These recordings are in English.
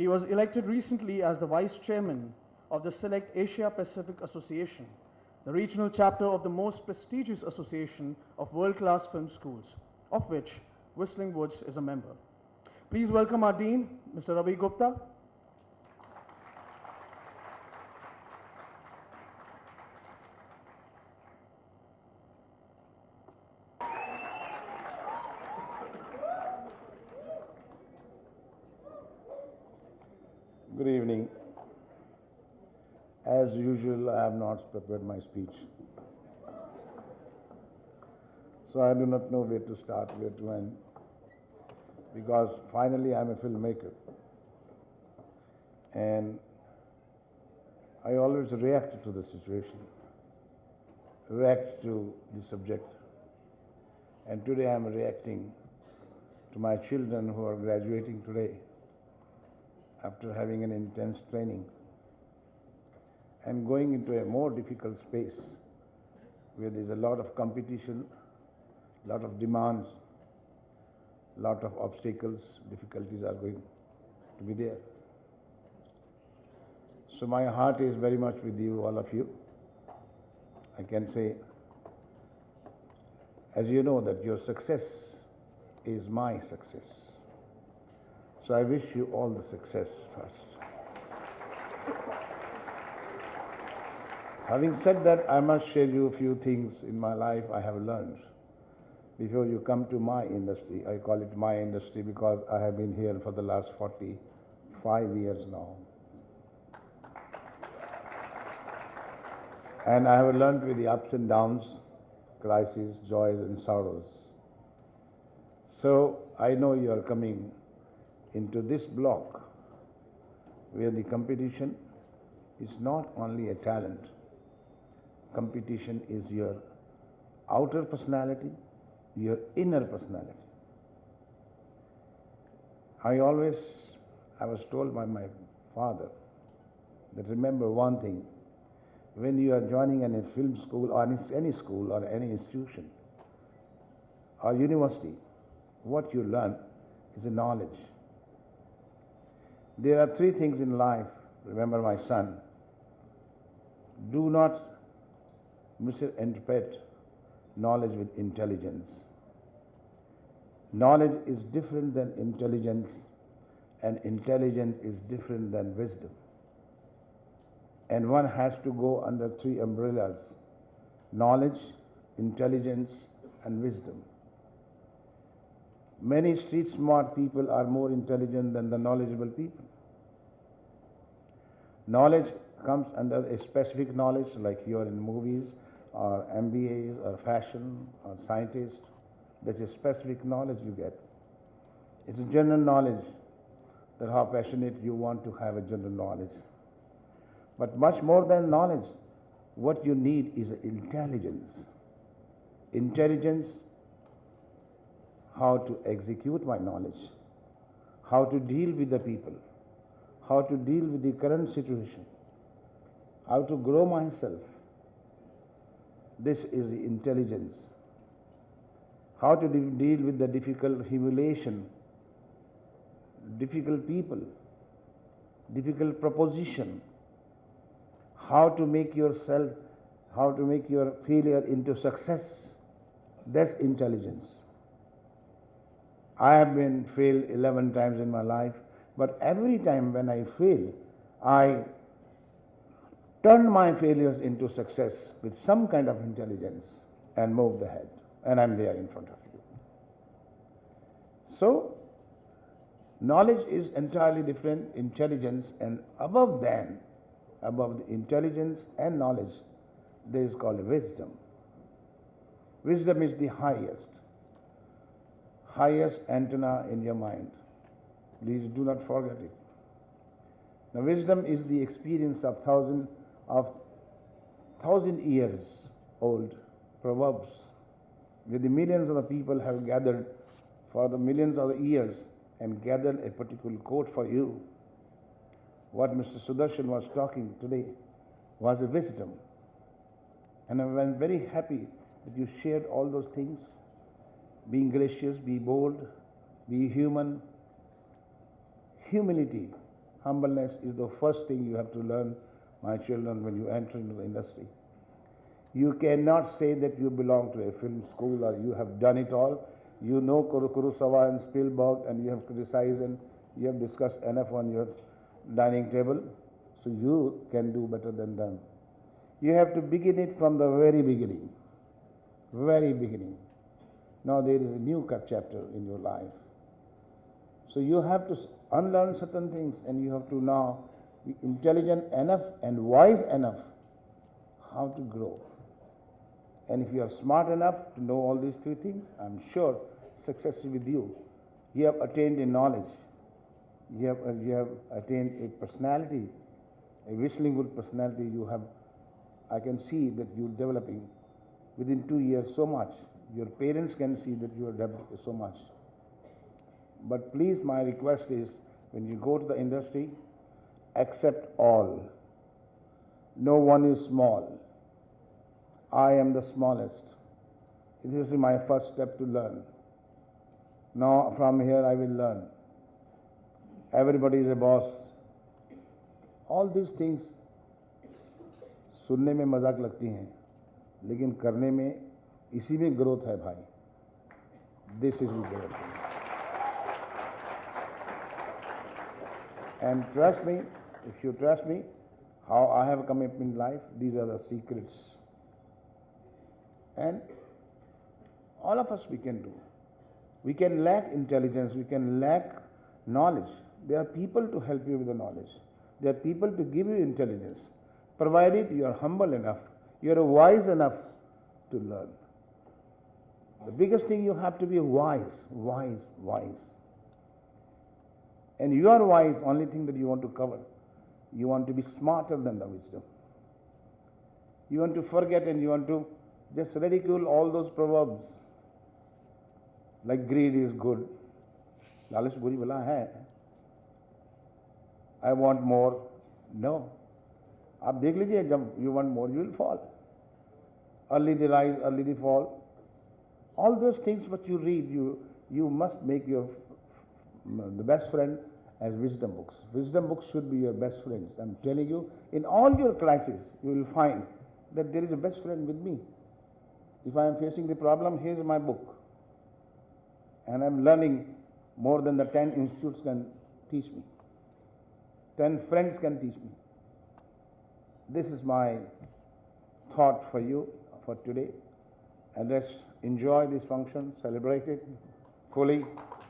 was elected recently as the Vice Chairman of the Select Asia Pacific Association, the regional chapter of the most prestigious association of world-class film schools, of which Whistling Woods is a member. Please welcome our Dean, Mr. Ravi Gupta. Good evening. As usual, I have not prepared my speech. So I do not know where to start, where to end, because finally I'm a filmmaker. And I always react to the situation, react to the subject. And today I'm reacting to my children who are graduating today after having an intense training and going into a more difficult space where there's a lot of competition, a lot of demands, a lot of obstacles, difficulties are going to be there. So my heart is very much with you, all of you. I can say, as you know, that your success is my success. So I wish you all the success first. Having said that, I must share you a few things in my life I have learned. Before you come to my industry, I call it my industry because I have been here for the last 45 years now. And I have learned with the ups and downs, crises, joys and sorrows. So I know you are coming into this block where the competition is not only a talent, competition is your outer personality, your inner personality. I was told by my father that remember one thing, when you are joining in a film school or any school or any institution or university, what you learn is a knowledge. There are three things in life, remember my son. Do not misinterpret knowledge with intelligence. Knowledge is different than intelligence, and intelligence is different than wisdom. And one has to go under three umbrellas: knowledge, intelligence, and wisdom. Many street smart people are more intelligent than the knowledgeable people. Knowledge comes under a specific knowledge, like you are in movies or MBAs or fashion or scientist. There's a specific knowledge you get. It's a general knowledge, that how passionate you want to have a general knowledge. But much more than knowledge, what you need is intelligence. Intelligence, how to execute my knowledge, how to deal with the people, how to deal with the current situation, how to grow myself. This is the intelligence. How to deal with the difficult humiliation, difficult people, difficult proposition, how to make yourself, how to make your failure into success. That's intelligence. I have been failed 11 times in my life, but every time when I fail, I turn my failures into success with some kind of intelligence and moved ahead. And I'm there in front of you. So, knowledge is entirely different, intelligence, and above the intelligence and knowledge, there is called wisdom. Wisdom is the highest antenna in your mind. Please do not forget it. Now, wisdom is the experience of thousand years old proverbs, where the millions of the people have gathered for the millions of years and gathered a particular quote for you. What Mr. Sudarshan was talking today was a wisdom. And I'm very happy that you shared all those things. Being gracious, be bold, be human. Humility Humbleness is the first thing you have to learn, my children, when you enter into the industry. You cannot say that you belong to a film school or you have done it all. You know Kurosawa and Spielberg, and you have criticized and you have discussed enough on your dining table, so you can do better than them. You have to begin it from the very beginning. Very beginning. Now there is a new chapter in your life. So you have to unlearn certain things, and you have to now be intelligent enough and wise enough how to grow. And if you are smart enough to know all these three things, I'm sure success is with you. You have attained a knowledge. You have attained a personality, a whistling good personality. You have, I can see that you're developing within 2 years so much. Your parents can see that you are developing so much. But please, my request is, when you go to the industry, accept all. No one is small. I am the smallest. This is my first step to learn. Now from here I will learn. Everybody is a boss. All these things सुनने में मजाक लगती हैं, लेकिन करने में इसी में ग्रोथ है भाई. This is growth. And trust me, if you trust me, how I have come up in life, these are the secrets. And all of us we can do. We can lack intelligence, we can lack knowledge. There are people to help you with the knowledge. There are people to give you intelligence, provided you are humble enough, you are wise enough to learn. The biggest thing, you have to be wise, wise, wise. And you are wise, only thing that you want to cover. You want to be smarter than the wisdom. You want to forget and you want to just ridicule all those proverbs. Like greed is good. लालच बुरी बला है. I want more. No. आप देख लीजिए, जब you want more, you will fall. Early the rise, early the fall. All those things what you read, you must make the best friend as wisdom books. Wisdom books should be your best friends. I'm telling you, in all your crises, you will find that there is a best friend with me. If I am facing the problem, here's my book. And I'm learning more than the 10 institutes can teach me. 10 friends can teach me. This is my thought for you for today. And let's enjoy this function, celebrate it fully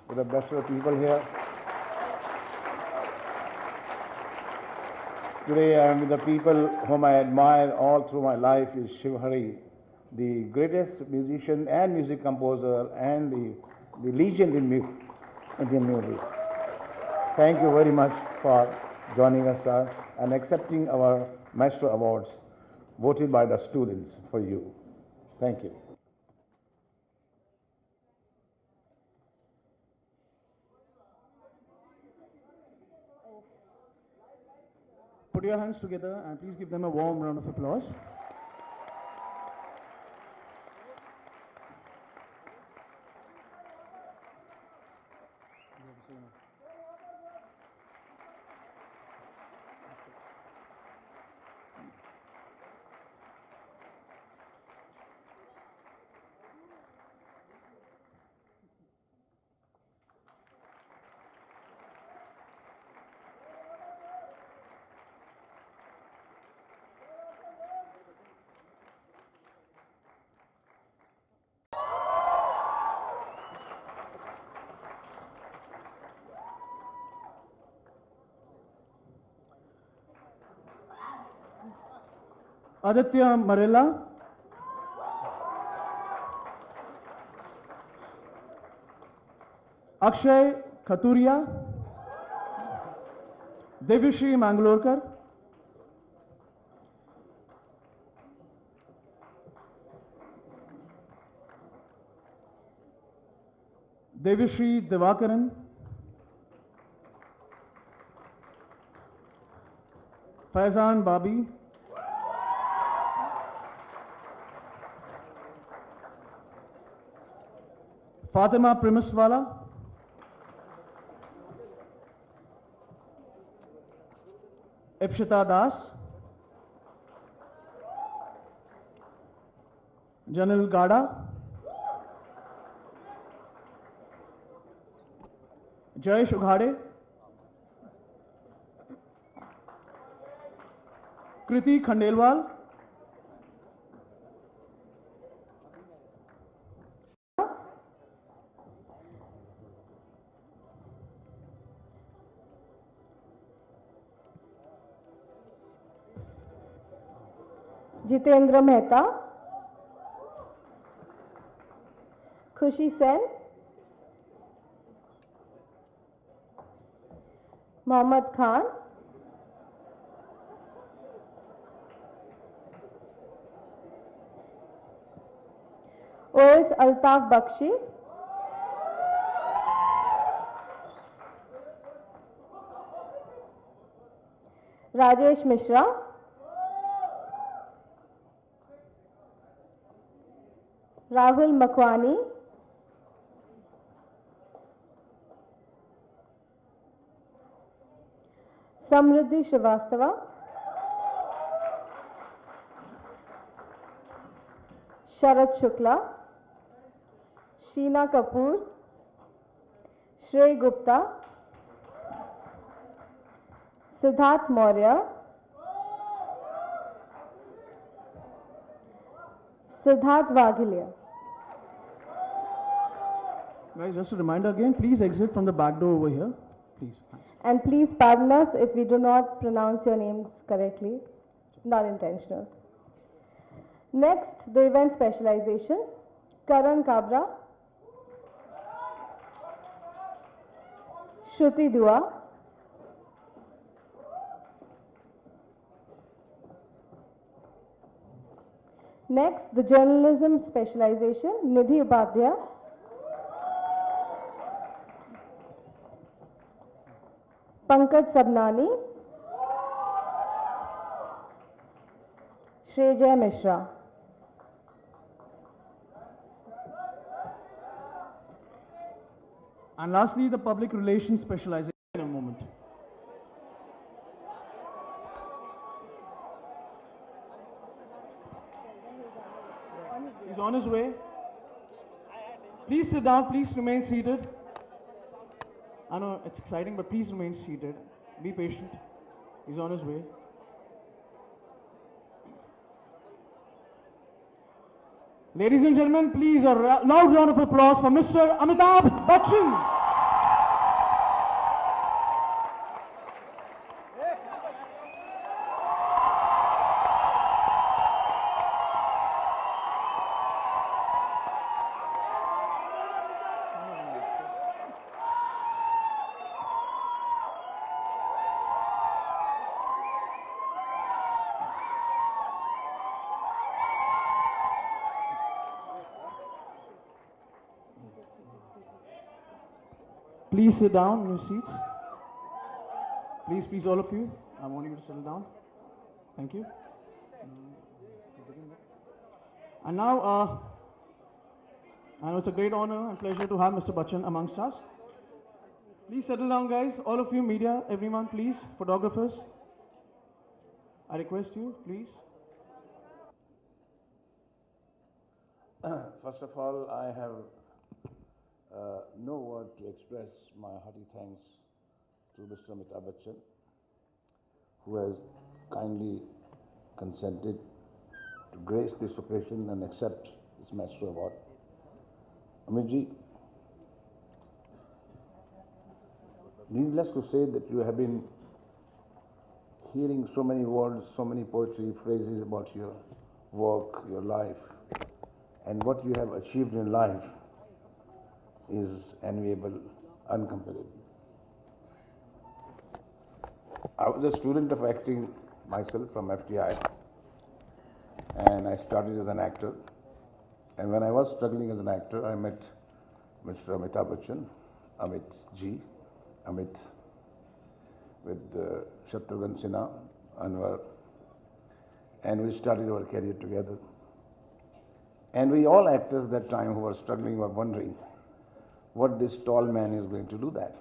with the best of the people here. Today I am with the people whom I admire all through my life is Shiv Hari, the greatest musician and music composer and the legend in Indian music. Thank you very much for joining us, sir, and accepting our Maestro Awards voted by the students for you. Thank you. Put your hands together and please give them a warm round of applause. Aditya Marilla, Akshay Khaturia, Devishri Mangalorkar, Devishri Devakaran, Faizan Babi, Fatima Primuswala, Ipshita Das, Janil Gada, Jayesh Ughade, Kriti Khandelwal, Jitendra Mehta, Khushi Sen, Mohammad Khan, OS Altaf Bakshi, Rajesh Mishra, Rahul Makwani, Samriddhi Srivastava, Sharat Shukla, Sheena Kapoor, Shrey Gupta, Siddharth Maurya, Siddharth Vaghilya. Guys, just a reminder again, please exit from the back door over here. Please. Thanks. And please pardon us if we do not pronounce your names correctly. Not intentional. Next, the event specialization. Karan Kabra, Shruti Dua, next, the journalism specialization. Nidhi Upadhyaya, Pankaj Sabnani, Shrejay Mishra. And lastly, the public relations specialization in a moment. He's on his way. Please sit down, please remain seated. I know it's exciting, but please remain seated. Be patient. He's on his way. Ladies and gentlemen, please a loud round of applause for Mr. Amitabh Bachchan. Please sit down in your seats. Please, all of you. I want you to settle down. Thank you. And now, I know it's a great honor and pleasure to have Mr. Bachchan amongst us. Please settle down, guys. All of you, media, everyone, please. Photographers. I request you, please. First of all, I have no word to express my hearty thanks to Mr. Amitabh Bachchan, who has kindly consented to grace this occasion and accept this Maestro Award. Amitji, needless to say that you have been hearing so many words, so many poetry, phrases about your work, your life, and what you have achieved in life is enviable, uncomparable. I was a student of acting myself from FTI, and I started as an actor. And when I was struggling as an actor, I met Mr. Amitabh Bachchan, Amit Ji, Amit, with Shatrughan Sinha, Anwar, and we started our career together. And we all actors that time who were struggling were wondering what this tall man is going to do that.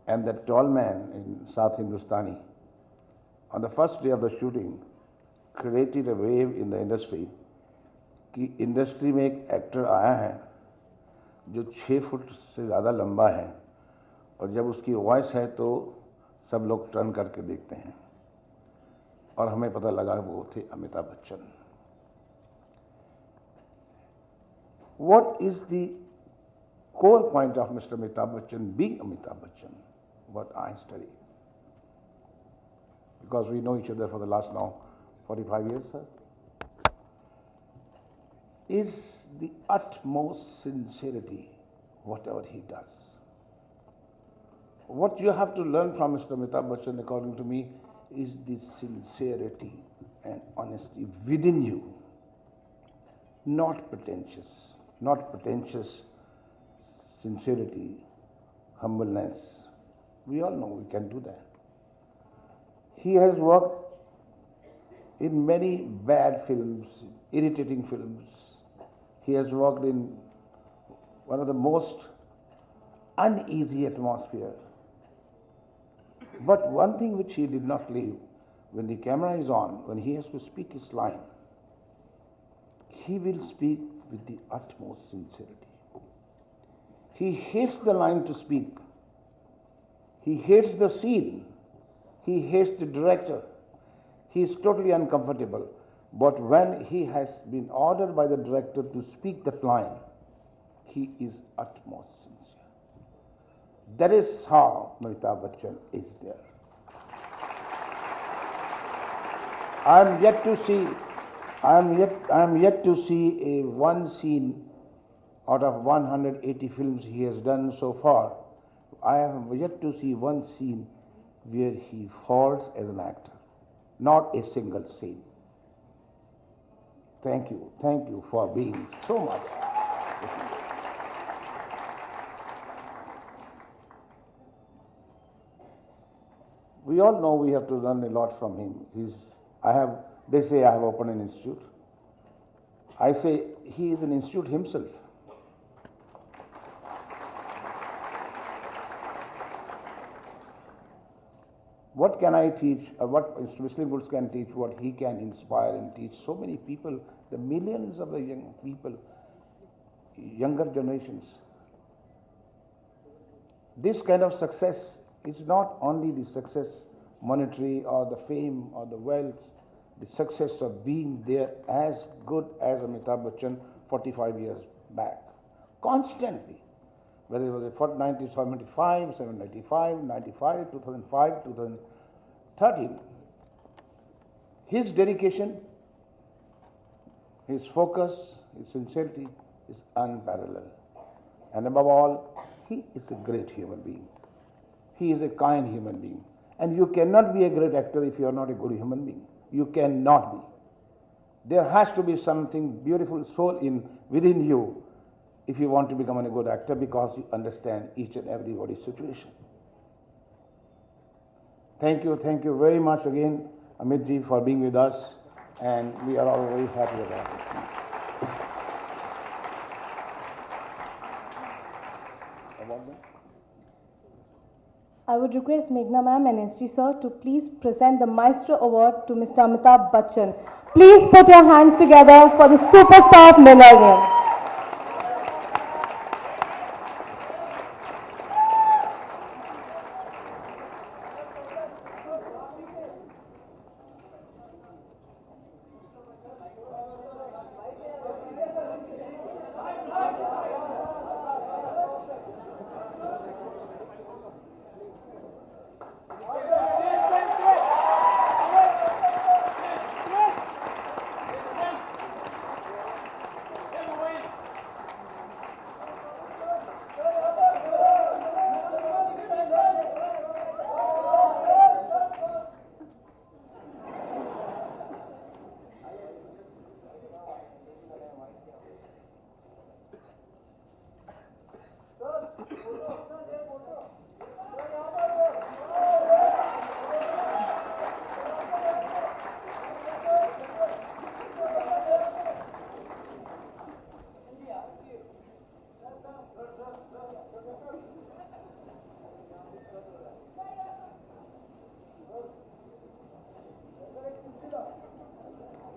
and that tall man in South Hindustani, on the first day of the shooting, created a wave in the industry कि industry में एक actor आया है जो 6 foot से ज़्यादा लंबा है और जब उसकी वॉइस है तो सब लोग टर्न करके देखते हैं और हमें पता लगा वो थे Amitabh Bachchan. What is the core point of Mr. Amitabh Bachchan being Amitabh Bachchan? What I study. Because we know each other for the last now 45 years, sir. Is the utmost sincerity, whatever he does. What you have to learn from Mr. Amitabh Bachchan, according to me, is the sincerity and honesty within you. Not pretentious. Not pretentious sincerity, humbleness. We all know we can do that. He has worked in many bad films, irritating films. He has worked in one of the most uneasy atmosphere. But one thing which he did not leave, when the camera is on, when he has to speak his line, he will speak with the utmost sincerity. He hates the line to speak. He hates the scene. He hates the director. He is totally uncomfortable. But when he has been ordered by the director to speak that line, he is utmost sincere. That is how Amitabh Bachchan is there. I am yet to see a one scene out of 180 films he has done so far. I have yet to see one scene where he falls as an actor. Not a single scene. Thank you for being so much. We all know we have to learn a lot from him. They say I have opened an institute. I say he is an institute himself. What can I teach, or what Muslim Woods can teach, what he can inspire and teach so many people, the millions of the young people, younger generations. This kind of success is not only the success monetary or the fame or the wealth, the success of being there as good as Amitabh Bachchan 45 years back, constantly. Whether it was 1975, 1995, 95, 2005, 2013. His dedication, his focus, his sincerity is unparalleled. And above all, he is a great human being. He is a kind human being. And you cannot be a great actor if you are not a good human being. You cannot be. There has to be something beautiful soul within you if you want to become a good actor, because you understand each and everybody's situation. Thank you very much again, Amitji, for being with us, and we are all very happy about it. I would request Meghna ma'am and SG sir to please present the Maestro Award to Mr. Amitabh Bachchan. Please put your hands together for the superstar of millennium.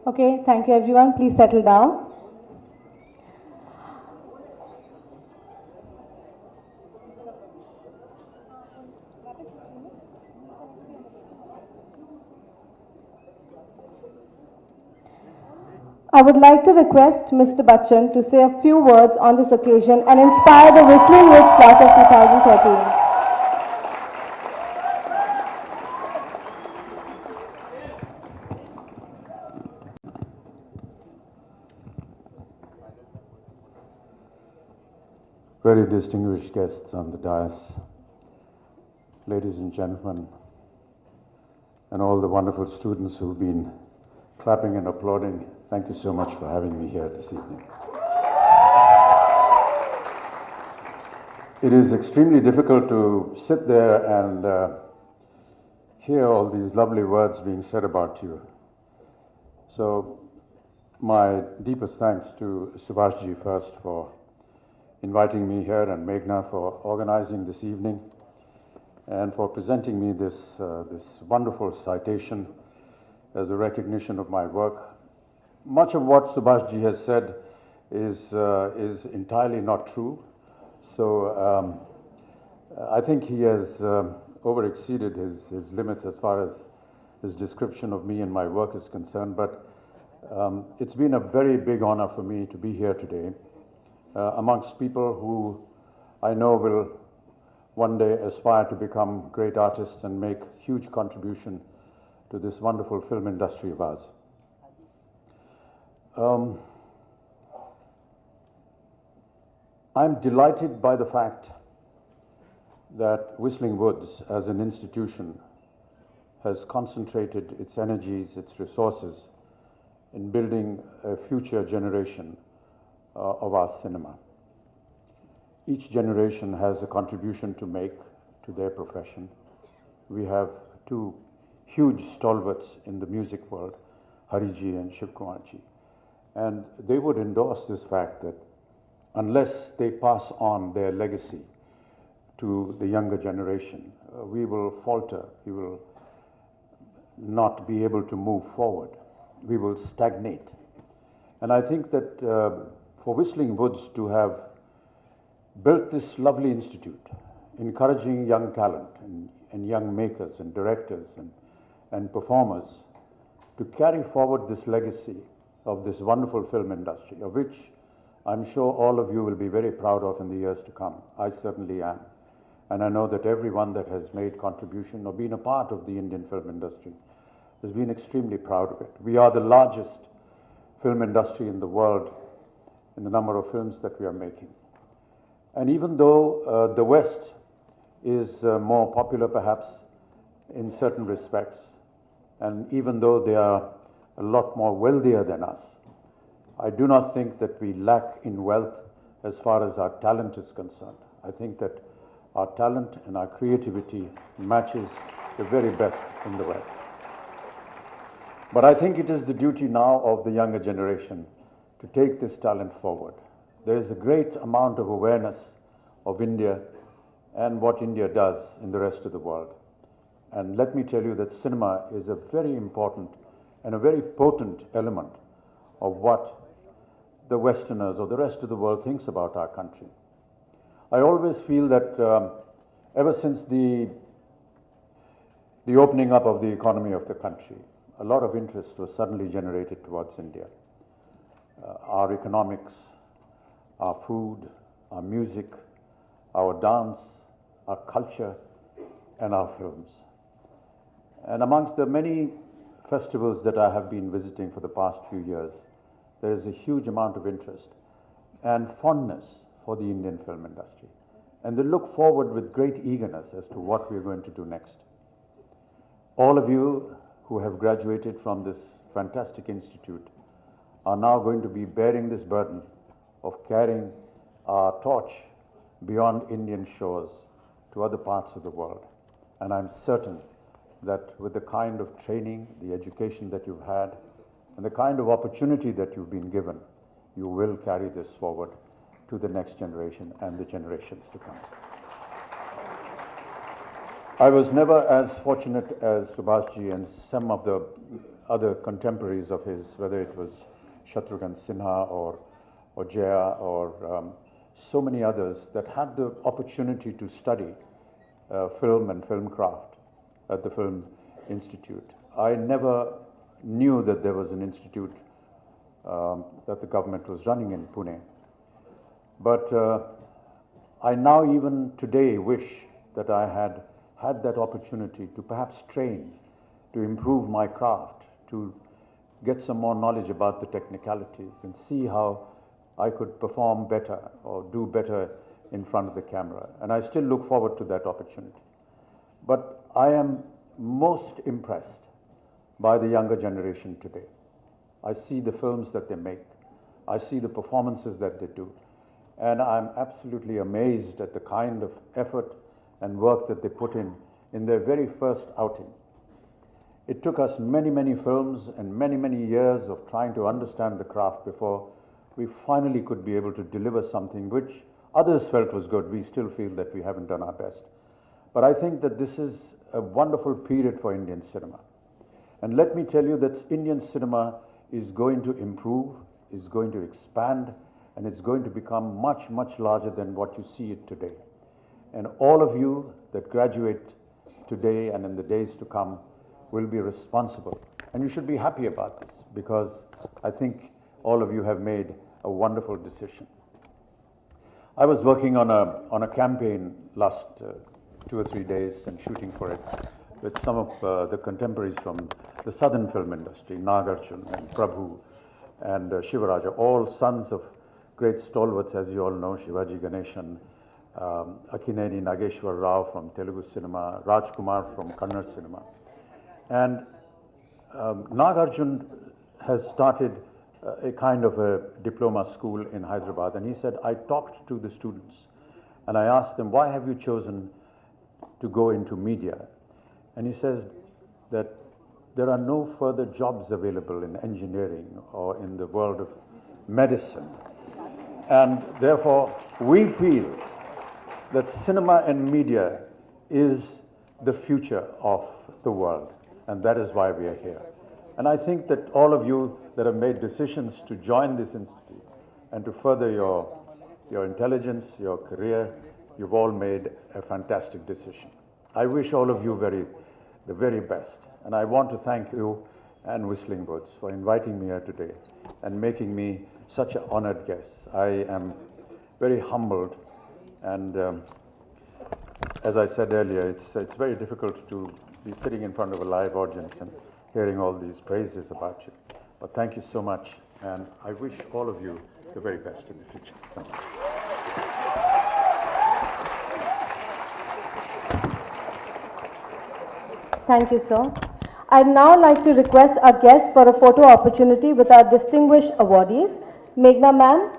Okay, thank you everyone. Please settle down. I would like to request Mr. Bachchan to say a few words on this occasion and inspire the Whistling Woods class of 2013. Very distinguished guests on the dais, ladies and gentlemen, and all the wonderful students who've been clapping and applauding, thank you so much for having me here this evening. It is extremely difficult to sit there and hear all these lovely words being said about you. So my deepest thanks to Subhash Ji first for inviting me here and Meghna for organizing this evening and for presenting me this wonderful citation as a recognition of my work. Much of what Subhash Ji has said is entirely not true. So I think he has over-exceeded his limits as far as his description of me and my work is concerned. But it's been a very big honor for me to be here today amongst people who I know will one day aspire to become great artists and make huge contribution to this wonderful film industry of ours. I'm delighted by the fact that Whistling Woods as an institution has concentrated its energies, its resources in building a future generation of our cinema. Each generation has a contribution to make to their profession. We have two huge stalwarts in the music world, Hariji and Shivkumar Ji. And they would endorse this fact that unless they pass on their legacy to the younger generation, we will falter, we will not be able to move forward, we will stagnate. And I think that for Whistling Woods to have built this lovely institute, encouraging young talent and young makers and directors and performers to carry forward this legacy of this wonderful film industry, of which I'm sure all of you will be very proud of in the years to come. I certainly am. And I know that everyone that has made contribution or been a part of the Indian film industry has been extremely proud of it. We are the largest film industry in the world in the number of films that we are making. And even though the West is more popular perhaps in certain respects, and even though they are a lot more wealthier than us, I do not think that we lack in wealth as far as our talent is concerned. I think that our talent and our creativity matches the very best in the West. But I think it is the duty now of the younger generation to take this talent forward. There is a great amount of awareness of India and what India does in the rest of the world. And let me tell you that cinema is a very important and a very potent element of what the Westerners or the rest of the world thinks about our country. I always feel that ever since the opening up of the economy of the country, a lot of interest was suddenly generated towards India. Our economics, our food, our music, our dance, our culture, and our films. And amongst the many festivals that I have been visiting for the past few years, there is a huge amount of interest and fondness for the Indian film industry. And they look forward with great eagerness as to what we are going to do next. All of you who have graduated from this fantastic institute are now going to be bearing this burden of carrying our torch beyond Indian shores to other parts of the world. And I'm certain that with the kind of training, the education that you've had, and the kind of opportunity that you've been given, you will carry this forward to the next generation and the generations to come. I was never as fortunate as Subhash Ji and some of the other contemporaries of his, whether it was Shatrughan Sinha or Jaya or so many others that had the opportunity to study film and film craft at the Film Institute. I never knew that there was an institute that the government was running in Pune. But I now even today wish that I had had that opportunity to perhaps train, to improve my craft, to get some more knowledge about the technicalities and see how I could perform better or do better in front of the camera. And I still look forward to that opportunity. But I am most impressed by the younger generation today. I see the films that they make. I see the performances that they do. And I'm absolutely amazed at the kind of effort and work that they put in their very first outing. It took us many, many films and many, many years of trying to understand the craft before we finally could be able to deliver something which others felt was good. We still feel that we haven't done our best. But I think that this is a wonderful period for Indian cinema. And let me tell you that Indian cinema is going to improve, is going to expand, and it's going to become much, much larger than what you see it today. And all of you that graduate today and in the days to come will be responsible. And you should be happy about this, because I think all of you have made a wonderful decision. I was working on a campaign last 2 or 3 days and shooting for it with some of the contemporaries from the southern film industry, Nagarjun and Prabhu and Shivaraja, all sons of great stalwarts, as you all know, Shivaji Ganeshan, Akineni Nageshwar Rao from Telugu cinema, Rajkumar from Kannada cinema. And Nagarjun has started a kind of a diploma school in Hyderabad, and he said, I talked to the students and I asked them, why have you chosen to go into media? And he says that there are no further jobs available in engineering or in the world of medicine. And therefore, we feel that cinema and media is the future of the world. And that is why we are here. And I think that all of you that have made decisions to join this institute and to further your intelligence, your career, you've all made a fantastic decision. I wish all of you the very best. And I want to thank you and Whistling Woods for inviting me here today and making me such an honored guest. I am very humbled, and as I said earlier, it's very difficult to be sitting in front of a live audience and hearing all these praises about you. But thank you so much, and I wish all of you the very best in the future. Thank you. Thank you, sir. I'd now like to request our guests for a photo opportunity with our distinguished awardees, Meghna ma'am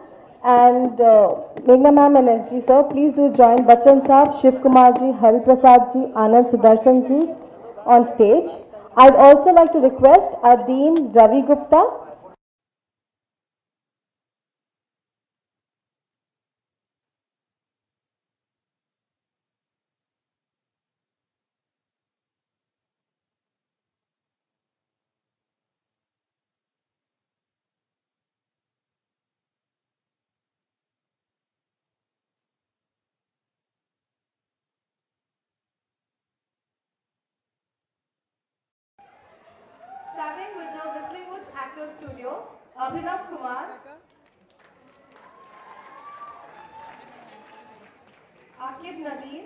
and SG sir. Please do join Bachchan Saab, Shivkumar ji, Hariprasad ji, Anand Sudarshan ji on stage. I'd also like to request our Dean Ravi Gupta. Starting with the Whistling Woods Actors Studio, Abhinav Kumar, Akib Nadeem,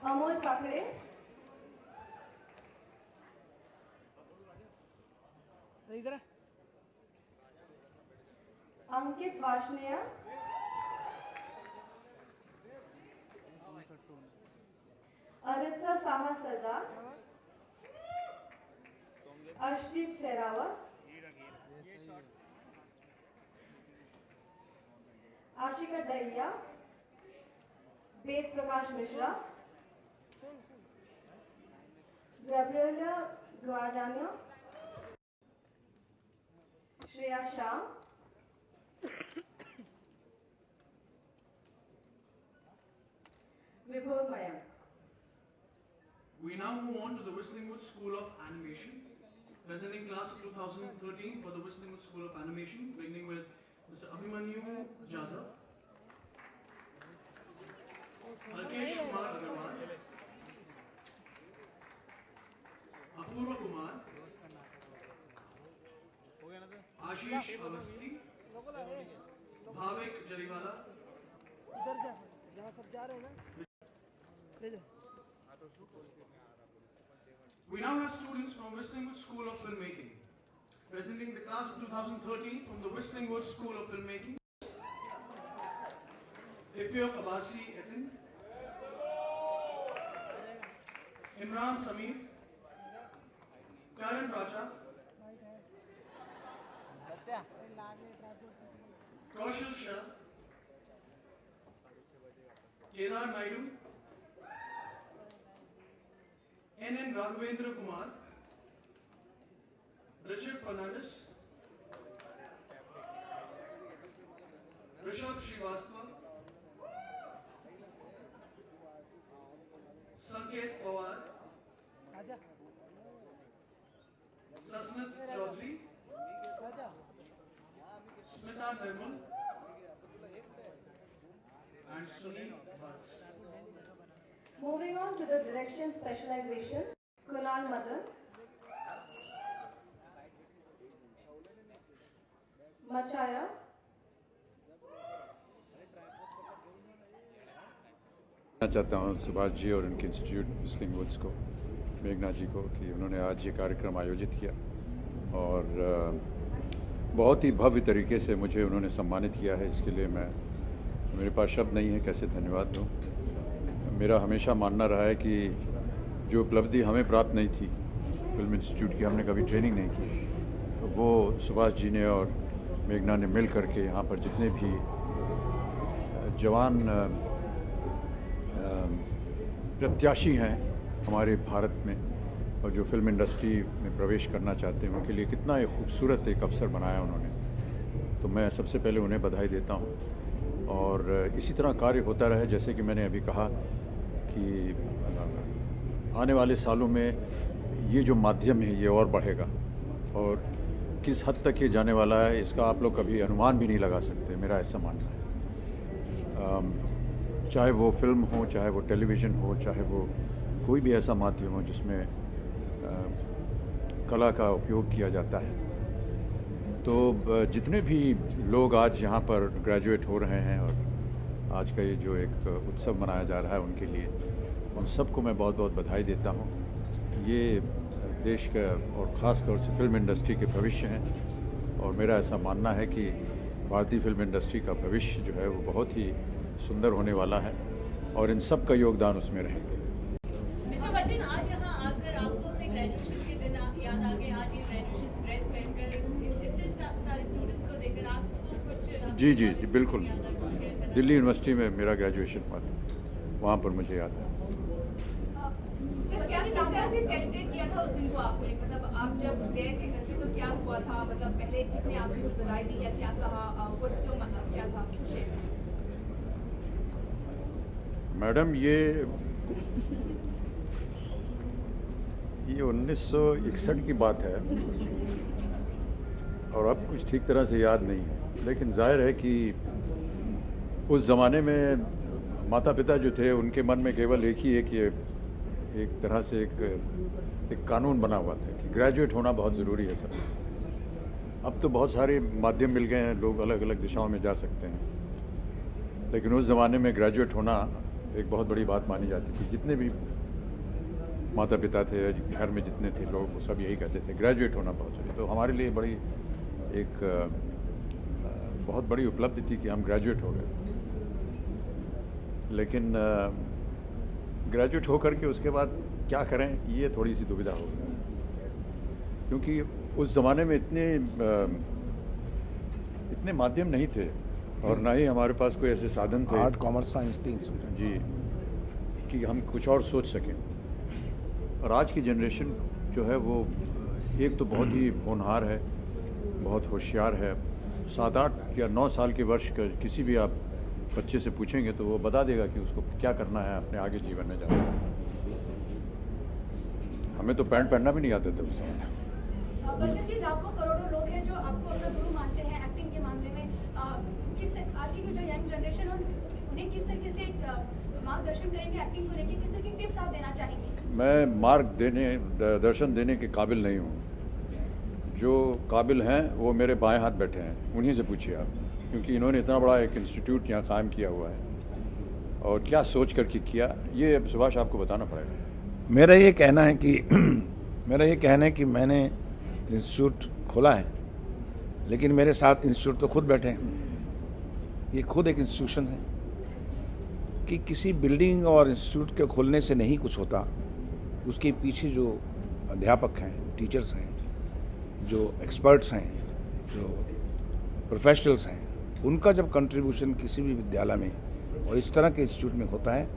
Amol Kakre, Ankit Varshnaya, Aritra Saha Sardar, Arshdeep Sehrawat, Ashika Dahiya, Ved Prakash Mishra, Gabriela Guardano, Shreya Shah, before Mayank. We now move on to the Whistling Woods School of Animation. Presenting class of 2013 for the Whistling Woods School of Animation, beginning with Mr. Abhimanyu Jadhav, Alkesh Kumar Agarwal, Apurva Kumar, Ashish Avasti, Bhavik Jariwala. We now have students from Whistling Woods School of Filmmaking. Presenting the class of 2013 from the Whistling Woods School of Filmmaking, Ifyok Abasi Etin, Imran Sameer, Karan Raja, Kaushal Shah, Kedar Naidu, N. Raghavendra Kumar, Richard Fernandez, Rishabh Srivastava, Sanket Pawar, Sasnath Chaudhary, Smita Nirmal, and Sunil Vats. Moving on to the direction specialization, Kunal Madan, Machaya, चाहता हूँ सुभाष जी और उनके institute whistling woods को, मेघना जी को, कि उन्होंने आज ये कार्यक्रम आयोजित किया और बहुत ही भव्य तरीके से मुझे उन्होंने सम्मानित किया है। इसके लिए मेरे पास शब्द नहीं है कैसे धन्यवाद दूँ। मेरा हमेशा मानना रहा है कि जो उपलब्धि हमें प्राप्त नहीं थी, फिल्म इंस्टीट्यूट की हमने कभी ट्रेनिंग नहीं की, तो वो सुभाष जी ने और मेघना ने मिल करके यहाँ पर जितने भी जवान प्रत्याशी हैं हमारे भारत में और जो फिल्म इंडस्ट्री में प्रवेश करना चाहते हैं, उनके लिए कितना एक खूबसूरत एक अवसर बनाया उन्होंने। तो मैं सबसे पहले उन्हें बधाई देता हूँ और इसी तरह कार्य होता रहे। जैसे कि मैंने अभी कहा कि आने वाले सालों में ये जो माध्यम है ये और बढ़ेगा और किस हद तक ये जाने वाला है इसका आप लोग कभी अनुमान भी नहीं लगा सकते, मेरा ऐसा मानना है। चाहे वो फिल्म हो, चाहे वो टेलीविज़न हो, चाहे वो कोई भी ऐसा माध्यम हो जिसमें कला का उपयोग किया जाता है। तो जितने भी लोग आज यहाँ पर ग्रेजुएट हो रहे हैं और आज का ये जो एक उत्सव मनाया जा रहा है उनके लिए, उन सबको मैं बहुत बहुत बधाई देता हूँ। ये देश का और ख़ास तौर से फिल्म इंडस्ट्री के भविष्य हैं और मेरा ऐसा मानना है कि भारतीय फिल्म इंडस्ट्री का भविष्य जो है वो बहुत ही सुंदर होने वाला है और इन सब का योगदान उसमें रहेगा। मिस्टर बच्चन, आज यहाँ आकर आपको अपने ग्रेजुएशन के दिन याद आ गए, आज ये ग्रेजुएशन ड्रेस पहनकर इतने सारे स्टूडेंट्स को देखकर आपको कुछ? जी जी जी बिल्कुल, दिल्ली यूनिवर्सिटी में मेरा ग्रेजुएशन हुआ था, वहाँ पर मुझे याद है। सर, क्या किस तरह से सेलिब्रेट किया था उस दिन को आपने? मतलब आप जब गए थे घर पे तो क्या हुआ था? मतलब पहले किसने आपसे कुछ बधाई दी या क्या कहा? क्या था कुछ? मैडम, ये 1961 की बात है और अब कुछ ठीक तरह से याद नहीं है, लेकिन जाहिर है कि उस ज़माने में माता पिता जो थे उनके मन में केवल एक ही एक तरह से एक कानून बना हुआ था कि ग्रेजुएट होना बहुत ज़रूरी है सब। अब तो बहुत सारे माध्यम मिल गए हैं, लोग अलग अलग दिशाओं में जा सकते हैं, लेकिन उस ज़माने में ग्रेजुएट होना एक बहुत बड़ी बात मानी जाती थी। जितने भी माता पिता थे, घर में जितने थे लोग, वो सब यही कहते थे ग्रेजुएट होना बहुत जरूरी। तो हमारे लिए बड़ी एक बहुत बड़ी उपलब्धि थी कि हम ग्रेजुएट हो गए। लेकिन ग्रेजुएट होकर के उसके बाद क्या करें, ये थोड़ी सी दुविधा हो गई, क्योंकि उस ज़माने में इतने माध्यम नहीं थे और ना ही हमारे पास कोई ऐसे साधन थे, आर्ट कॉमर्स साइंस तीन जी, कि हम कुछ और सोच सकें। और आज की जनरेशन जो है वो एक तो बहुत ही होनहार है, बहुत होशियार है। 7, 8 या 9 साल के वर्ष का किसी भी आप बच्चे से पूछेंगे तो वो बता देगा कि उसको क्या करना है अपने आगे जीवन में जाकर। हमें तो पैंट पहनना भी नहीं आते थे उस समय। बच्चन जी, लाखों करोड़ों लोग हैं जो आपको अपना गुरु मानते हैं एक्टिंग के मामले में। आज की जो यंग जनरेशन है उन्हें किस तरीके से मार्गदर्शन करेंगे एक्टिंग को लेकर, किस तरह की टिप्स आप देना चाहेंगे? मैं दर्शन देने के काबिल नहीं हूँ। जो काबिल हैं वो मेरे बाएं हाथ बैठे हैं, उन्हीं से पूछिए आप, क्योंकि इन्होंने इतना बड़ा एक इंस्टीट्यूट यहाँ कायम किया हुआ है और क्या सोच करके किया, ये सुभाष आपको बताना पड़ेगा। मेरा ये कहना है कि मैंने इंस्टीट्यूट खोला है, लेकिन मेरे साथ इंस्टीट्यूट तो खुद बैठे हैं। ये खुद एक इंस्टीट्यूशन है कि किसी बिल्डिंग और इंस्टीट्यूट के खोलने से नहीं कुछ होता। उसके पीछे जो अध्यापक हैं, टीचर्स हैं, जो एक्सपर्ट्स हैं, जो प्रोफेशनल्स हैं, उनका जब कंट्रीब्यूशन किसी भी विद्यालय में और इस तरह के इंस्टीट्यूट में होता है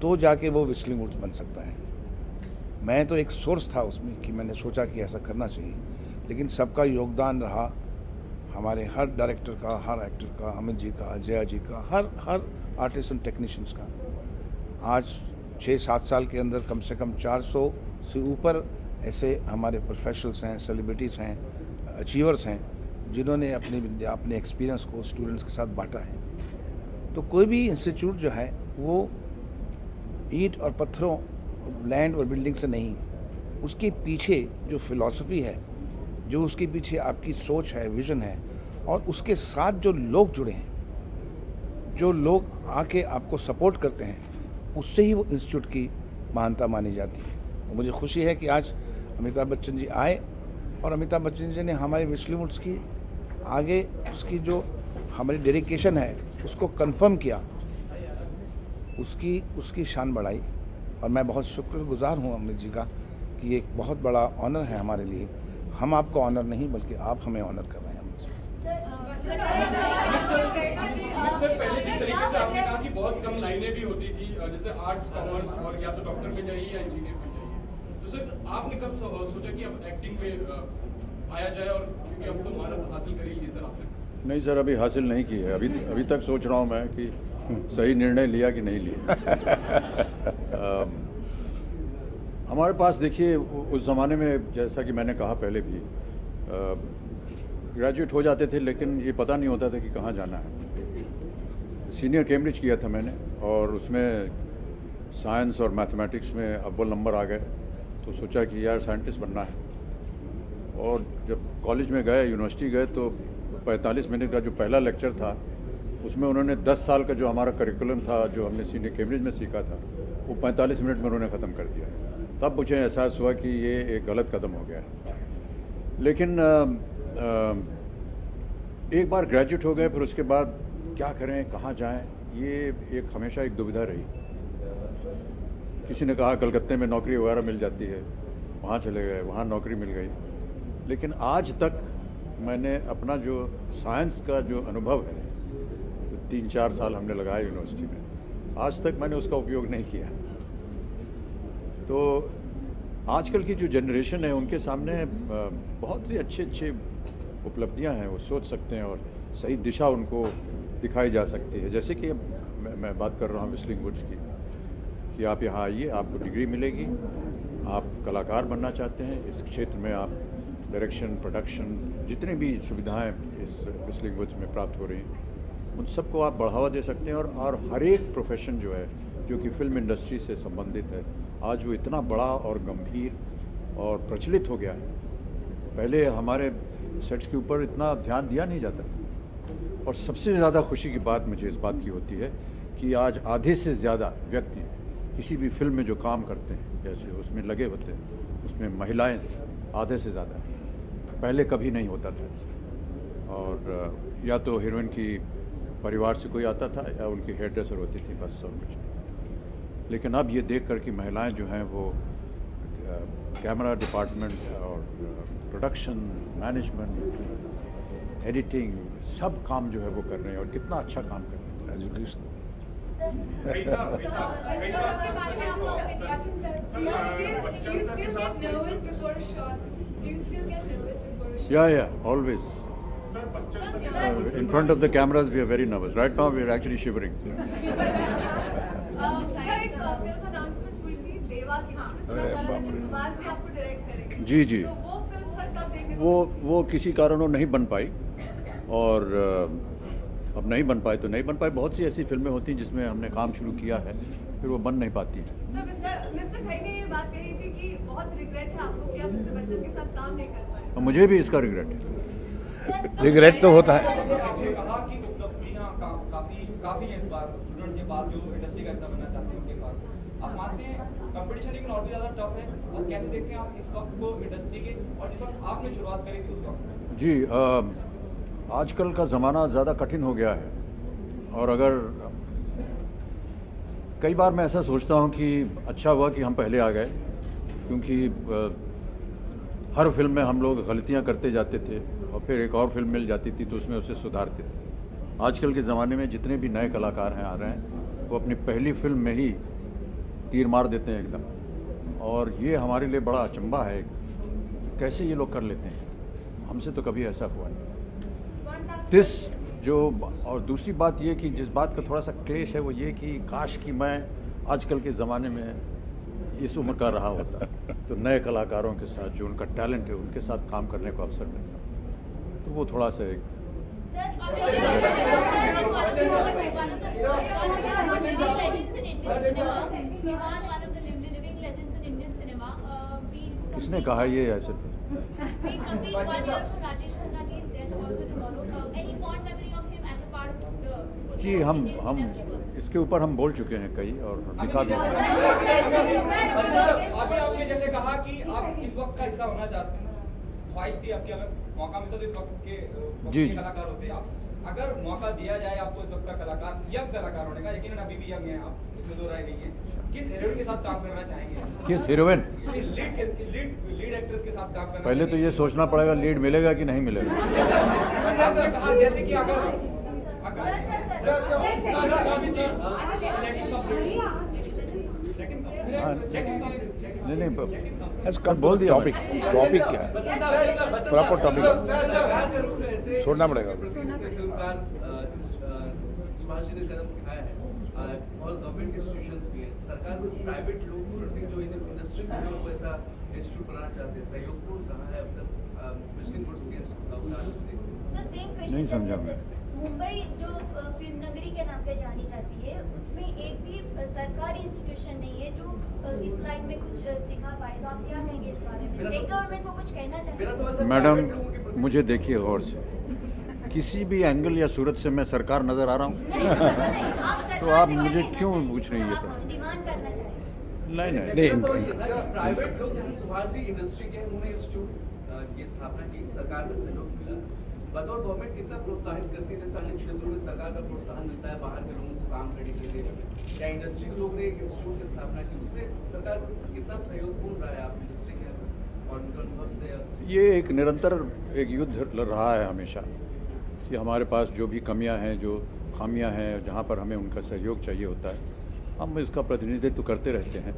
तो जाके वो व्हिस्लिंग वुड्स बन सकता है। मैं तो एक सोर्स था उसमें कि मैंने सोचा कि ऐसा करना चाहिए, लेकिन सबका योगदान रहा, हमारे हर डायरेक्टर का, हर एक्टर का, अमित जी का, जया जी का, हर आर्टिस्ट एंड टेक्नीशियंस का। आज 6-7 साल के अंदर कम से कम 400 से ऊपर ऐसे हमारे प्रोफेशनल्स हैं, सेलिब्रिटीज़ हैं, अचीवर्स हैं, जिन्होंने अपनी विद्या, अपने एक्सपीरियंस को स्टूडेंट्स के साथ बांटा है। तो कोई भी इंस्टीट्यूट जो है वो ईंट और पत्थरों, लैंड और बिल्डिंग से नहीं, उसके पीछे जो फिलॉसफी है, जो उसके पीछे आपकी सोच है, विजन है, और उसके साथ जो लोग जुड़े हैं, जो लोग आके आपको सपोर्ट करते हैं, उससे ही वो इंस्टीट्यूट की महानता मानी जाती है। और मुझे खुशी है कि आज अमिताभ बच्चन जी आए और अमिताभ बच्चन जी ने हमारे व्हिस्लिंग वुड्स की आगे उसकी जो हमारी डेडिकेशन है उसको कंफर्म किया, उसकी शान बढ़ाई। और मैं बहुत शुक्रगुजार हूँ अमित जी का कि ये एक बहुत बड़ा ऑनर है हमारे लिए। हम आपको ऑनर नहीं बल्कि आप हमें ऑनर कर रहे हैं अमित जी। सर, पहले जिस तरीके से आपने कहा कि बहुत कम लाइनें भी होती थी, जैसे आर्ट्स, कॉमर्स और या तो डॉक्टर में जाइए या इंजीनियर में जाइए, तो सर आपने कब सोचा कि अब एक्टिंग में आया जाए? और क्योंकि अब तो महारत हासिल कर ही ली सर आपने। नहीं सर, अभी हासिल नहीं की है। अभी तक सोच रहा हूँ मैं कि सही निर्णय लिया कि नहीं लिया। हमारे पास देखिए उस ज़माने में, जैसा कि मैंने कहा पहले भी, ग्रेजुएट हो जाते थे लेकिन ये पता नहीं होता था कि कहाँ जाना है। सीनियर कैम्ब्रिज किया था मैंने और उसमें साइंस और मैथमेटिक्स में अव्वल नंबर आ गए, तो सोचा कि यार साइंटिस्ट बनना है। और जब कॉलेज में गए, यूनिवर्सिटी गए, तो 45 मिनट का जो पहला लेक्चर था उसमें उन्होंने 10 साल का जो हमारा करिकुलम था, जो हमने सीनियर कैम्ब्रिज में सीखा था, वो 45 मिनट में उन्होंने ख़त्म कर दिया। तब मुझे एहसास हुआ कि ये एक गलत कदम हो गया है। लेकिन एक बार ग्रेजुएट हो गए, फिर उसके बाद क्या करें, कहाँ जाएं, ये एक हमेशा एक दुविधा रही। किसी ने कहा कलकत्ते में नौकरी वगैरह मिल जाती है, वहाँ चले गए, वहाँ नौकरी मिल गई। लेकिन आज तक मैंने अपना जो साइंस का जो अनुभव है, 3-4 साल हमने लगाए यूनिवर्सिटी में, आज तक मैंने उसका उपयोग नहीं किया। तो आजकल की जो जनरेशन है उनके सामने बहुत सी अच्छी उपलब्धियां हैं, वो सोच सकते हैं और सही दिशा उनको दिखाई जा सकती है। जैसे कि मैं बात कर रहा हूँ व्हिस्लिंग वुड्स की, कि आप यहाँ आइए, आपको डिग्री मिलेगी, आप कलाकार बनना चाहते हैं, इस क्षेत्र में आप डायरेक्शन, प्रोडक्शन, जितने भी सुविधाएं इस व्हिस्लिंग वुड्स में प्राप्त हो रही हैं, उन सबको आप बढ़ावा दे सकते हैं। और हर एक प्रोफेशन जो है, जो कि फिल्म इंडस्ट्री से संबंधित है, आज वो इतना बड़ा और गंभीर और प्रचलित हो गया है। पहले हमारे सेट्स के ऊपर इतना ध्यान दिया नहीं जाता था। और सबसे ज़्यादा खुशी की बात मुझे इस बात की होती है कि आज आधे से ज़्यादा व्यक्ति किसी भी फिल्म में जो काम करते हैं, जैसे उसमें लगे होते हैं, उसमें महिलाएं आधे से ज़्यादा हैं। पहले कभी नहीं होता था। और या तो हीरोइन की परिवार से कोई आता था या उनकी हेयर ड्रेसर होती थी, बस और कुछ। लेकिन अब ये देख कर कि महिलाएं जो हैं वो कैमरा डिपार्टमेंट और प्रोडक्शन, मैनेजमेंट, एडिटिंग, सब काम जो है वो कर रहे हैं और कितना अच्छा काम कर रहे हैं। एजुकेशन या always. Sir, In front of the cameras, we are very nervous. Right now, we are actually shivering. जी जी, वो किसी कारणों नहीं बन पाई, और अब नहीं बन पाई तो नहीं बन पाई। बहुत सी ऐसी फिल्में होती हैं जिसमें हमने काम शुरू किया है, फिर वो बन नहीं पाती है। मिस्टर घई ने ये बात कही थी कि बहुत रिग्रेट है आपको कि आप मिस्टर बच्चन के साथ काम नहीं कर पाए। मुझे भी इसका रिग्रेट है। रिग्रेट तो होता है। आपने कहा कि उपलब्धियां काफी है इस बार स्टूडेंट्स के पास जो इंडस्ट्री का हिस्सा बनना चाहते हैं उनके पास। आप मानते हैं कंपटीशन लेकिन और भी ज्यादा टफ है, और कैसे देखते हैं आप इस वक्त को इंडस्ट्री के, और जिस वक्त आपने शुरुआत करी थी उस वक्त? जी, आजकल का ज़माना ज़्यादा कठिन हो गया है, और अगर कई बार मैं ऐसा सोचता हूँ कि अच्छा हुआ कि हम पहले आ गए, क्योंकि हर फिल्म में हम लोग गलतियाँ करते जाते थे और फिर एक और फिल्म मिल जाती थी तो उसमें उसे सुधारते थे। आजकल के ज़माने में जितने भी नए कलाकार हैं आ रहे हैं, वो अपनी पहली फिल्म में ही तीर मार देते हैं एकदम, और ये हमारे लिए बड़ा अचंभा है कैसे ये लोग कर लेते हैं। हमसे तो कभी ऐसा हुआ नहीं। और दूसरी बात ये कि जिस बात का थोड़ा सा क्लेश है वो ये कि काश कि मैं आजकल के ज़माने में इस उम्र का रहा होता तो नए कलाकारों के साथ जो उनका टैलेंट है उनके साथ काम करने को अवसर मिलता, तो वो थोड़ा सा एक किसने कहा ये ऐसे? जी, हम इसके ऊपर हम बोल चुके हैं कई, और दिखा भी। आपने जैसे कहा कि आप इस वक्त का हिस्सा होना चाहते हैं, ख्वाहिश थी आपकी, अगर मौका मिलता तो इस वक्त के कलाकार होते आप। अगर मौका दिया जाए आपको इस वक्त का कलाकार, यंग कलाकार होने का, यकीनन अभी भी यंग है आप, इसमें दो राय नहीं है, किस हीरोइन के साथ काम करना चाहेंगे? किस हीरोइन? लीड एक्ट्रेस के साथ काम करना। पहले तो ये सोचना पड़ेगा लीड मिलेगा कि नहीं मिलेगा। जैसे कि अगर नहीं बोल दिया। टॉपिक क्या है? प्रॉपर टॉपिक छोड़ना पड़ेगा। सुभाष जी ने कदम उठाया है, और गवर्नमेंट इंस्टीट्यूशंस भी है, सरकार को प्राइवेट लोग जो इंडस्ट्री में है वो ऐसा इंस्टीट्यूट बनाना चाहते हैं, सहयोगपूर्ण कहा है अब तक विस्लिंग वुड्स के उदाहरण। नहीं समझा मैं। मुंबई जो फिल्म नगरी के नाम पे जानी जाती है, उसमें एक भी सरकारी इंस्टीट्यूशन नहीं है जो इस लाइन में कुछ सिखा पाए, तो आप क्या कहेंगे इस बारे में? स्टेट गवर्नमेंट को कुछ कहना चाहिए? मैडम मुझे देखिए गौर से, किसी भी एंगल या सूरत से मैं सरकार नजर आ रहा हूँ तो आप मुझे क्यों पूछ रही है? डिमांड करना चाहिए? नहीं प्राइवेट लोग जैसे सुभाष जी इंडस्ट्री के उन्होंने इंस्टीट्यूट की स्थापना की, सरकार का सहयोग मिला, बतौर गवर्नमेंट कितना प्रोत्साहित करती है? जैसे अन्य क्षेत्रों में सरकार का प्रोत्साहन मिलता है बाहर के लोगों को काम करने के लिए, या इंडस्ट्री के लोग ने एक इंस्टीट्यूट की स्थापना की, उसमें सरकार कितना सहयोगपूर्ण रहा है आप इंडस्ट्री के और उनके अनुभव से? ये एक निरंतर एक युद्ध रहा है हमेशा कि हमारे पास जो भी कमियां हैं, जो खामियां हैं, जहां पर हमें उनका सहयोग चाहिए होता है, हम इसका प्रतिनिधित्व करते रहते हैं।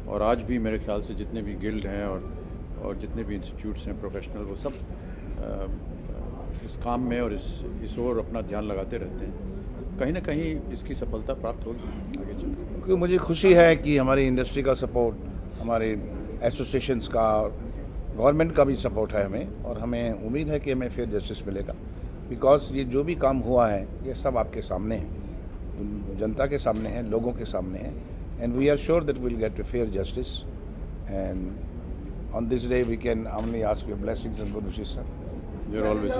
और आज भी मेरे ख्याल से जितने भी गिल्ड हैं और जितने भी इंस्टीट्यूट्स हैं प्रोफेशनल, वो सब इस काम में और इस ओर अपना ध्यान लगाते रहते हैं। कहीं ना कहीं इसकी सफलता प्राप्त होगी आगे चल। क्योंकि मुझे खुशी है कि हमारी इंडस्ट्री का सपोर्ट, हमारे एसोसिएशंस का, गवर्नमेंट का भी सपोर्ट है हमें, और हमें उम्मीद है कि हमें फेयर जस्टिस मिलेगा। बिकॉज ये जो भी काम हुआ है ये सब आपके सामने है, जनता के सामने है, लोगों के सामने है, and we are sure that will get a fair justice, and on this day we can only ask your blessings and good wishes sir. You're always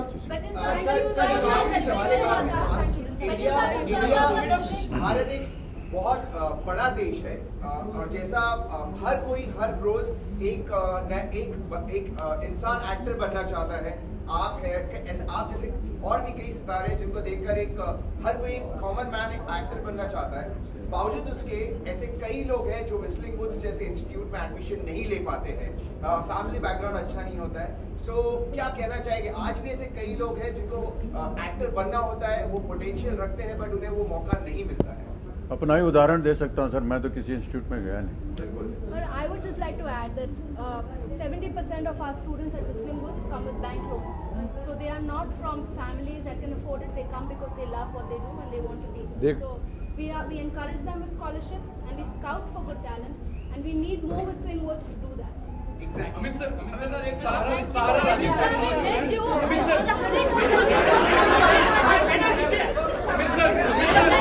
Bharat एक बहुत बड़ा देश है, और जैसा हर कोई हर रोज एक इंसान एक्टर बनना चाहता है, आप जैसे और भी कई सितारे जिनको देखकर हर कोई कॉमन मैन एक एक्टर बनना चाहता है। बावजूद उसके ऐसे कई लोग हैं जो विस्लिंग वुड्स जैसे इंस्टीट्यूट में एडमिशन नहीं ले पाते हैं, फैमिली बैकग्राउंड अच्छा नहीं होता है। सो क्या कहना चाहेंगे? आज भी ऐसे कई लोग हैं जिनको एक्टर बनना होता है, वो पोटेंशियल रखते हैं, बट उन्हें वो मौका नहीं मिलता है। अपना ही उदाहरण दे सकता हूँ सर, मैं तो किसी इंस्टीट्यूट में गया नहीं। But I would just like to add that 70% of our students at Whistling Woods come with bank loans. So they are not from families that can afford it. They come because they love what they do and they want to be. So we encourage them with scholarships and we scout for good talent, and we need more Whistling Woods to do that. Exactly. Amit sir एक सहारा राजस्थान में मौजूद है। Amit sir